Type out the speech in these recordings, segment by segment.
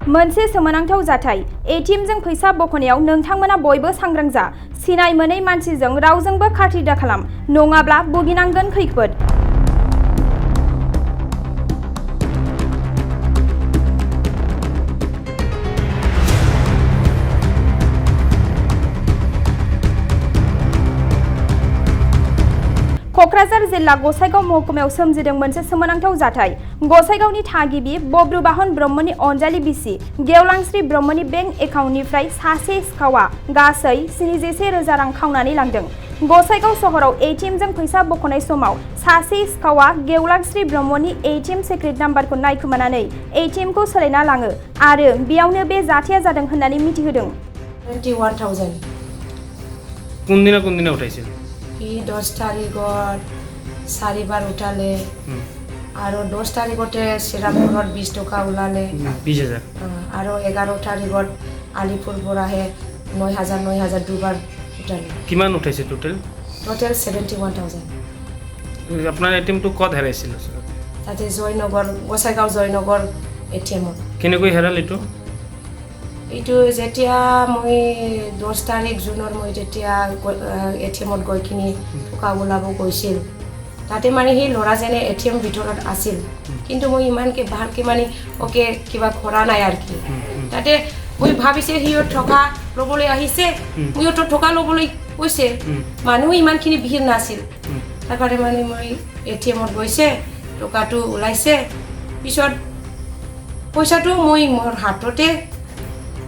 मोनसे सोमोनांथाव जाथाय एटीएमजों फैसा बख'नायाव नोंथांमोना बयबो सांग्रां जा सिनाय मोनै मानसिजों रावजोंबो खाथि दाखालाम नङाब्ला भुगिनांगोन खैफोद। क'क्राझार जिल्ला गसाइगाव महकुमायाव सोमजिदों मोनसे सोमोनांथाव जाथाय। गसाइगावनि थागिबि बब्रुबाहन ब्रह्मनि अनजालि बिसि गेवलांश्री ब्रह्मनि बेंक एकाउन्टनिफ्राय सासे सिखावआ गासै 71,000 रां खावनानै लांदों। गसाइगाव सहराव एटीएमजों फैसा बख'नाय समाव सासे सिखावआ गेवलांश्री ब्रह्मनि एटीएम सिक्रेट नाम्बारखौ नायखोमानानै एटीएमखौ सोलायना लाङो आरो बेयावनो बे जाथाया जादों होननानै मिथिहोदों। 21,000 কোন দিনা উঠাইছিল? 10 তাৰিখত 4 বাৰ উঠালে আৰু 10 তাৰিখতে শ্ৰীৰামপুৰত 20 টকা ওলালে 20,000 আৰু 11 তাৰিখত আলিপুৰ পৰাহে 9,000 দুবাৰ উঠালে। কিমান উঠাইছে টোটেল? 71,000। আপোনাৰ এটিএমটো ক'ত হেৰাইছিল? তাতে জয়নগৰ গোসাইগাঁও জয়নগৰ এটিএমত। কেনেকৈ হেৰাল এইটো? এইটো যেতিয়া মই 10 তাৰিখ জুনৰ মই যেতিয়া এটিএমত গৈ কিনি টকা ওলাব গৈছিল তাতে মানে সেই ল'ৰাজনে এটিএম ভিতৰত আছিল কিন্তু মই ইমানকে ভালকে মানে ওকে কিবা কৰা নাই আৰু কি তাতে মই ভাবিছে সিও টকা ল'বলৈ আহিছে মইও টকা ল'বলৈ কৈছে মানুহ ইমানখিনি ভিৰ নাছিল তাৰ কাৰণে মানে মই এটিএমত গৈছে টকাটো ওলাইছে পিছত পইচাটো মই মোৰ হাততে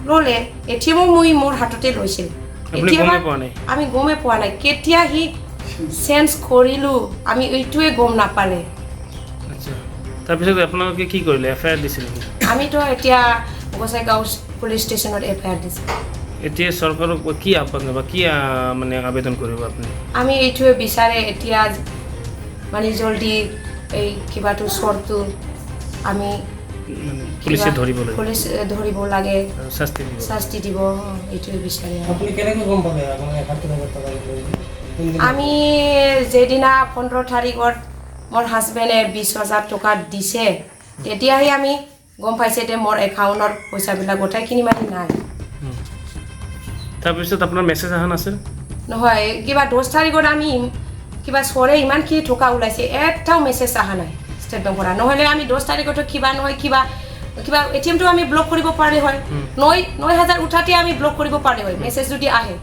ললে এটিএমও মই মোৰ হাততে লৈছিল আমি গমে পোৱা নাই কেতিয়া হি চেঞ্জ কৰিলো আমি এইটোৱে গম নাপালে। আচ্ছা তাৰপিছত আপোনালোকে কি কৰিলে? এফআইআৰ দিছিল? আমিতো এতিয়া গোসাইগাঁও পুলিচ ষ্টেচনত এফআইআৰ দিছিল। এতিয়া চৰকাৰক কি আহ্বান বা কি মানে আবেদন কৰিব আপুনি? আমি এইটোৱে বিচাৰে এতিয়া মানে জলদি এই কিবাটো চৰটো আমি পুলিচে ধৰিব লাগে শাস্তি দিব এইটোৱে বিচাৰে। আপুনি কেনেকৈ গম পালে আমি যেদিনা 15 তাৰিখত মোৰ হাজবেণ্ডে 20,000 টকা দিছে তেতিয়াহে আমি গম পাইছে যে মোৰ একাউণ্টৰ পইচাবিলাক গোটাইখিনি মানে নাই। তাৰপিছত আপোনাৰ মেছেজ অহা নাছিল? নহয় কিবা 10 তাৰিখত আমি কিবা চৰে ইমানখিনি টকা ওলাইছে এটাও মেছেজ অহা নাই ষ্টেট বেংকৰ নহ'লে আমি 10 তাৰিখতো কিবা নহয় কিবা এটিএমটো আমি ব্লক কৰিব পাৰি হয় 9,000 উঠাতে আমি ব্লক কৰিব পাৰি হয় মেছেজ যদি আহে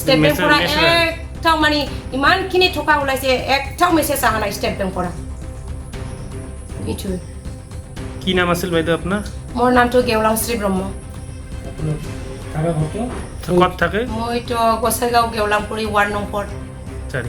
ষ্টেট বেংকৰ একটাও মানে ইমানখিনি টকা ওলাইছে একটাও মেছেজ অহা নাই ষ্টেট বেংকৰ। এইটোৱে। কি নাম আছিল বাইদেউ আপোনাৰ? মোৰ নামটো গেওলাংশ্ৰী ব্ৰহ্ম। ক'ত থাকে? মইতো গোসাইগাঁও গেওলাংপুৰী ৱাৰ্ড নম্বৰ 4।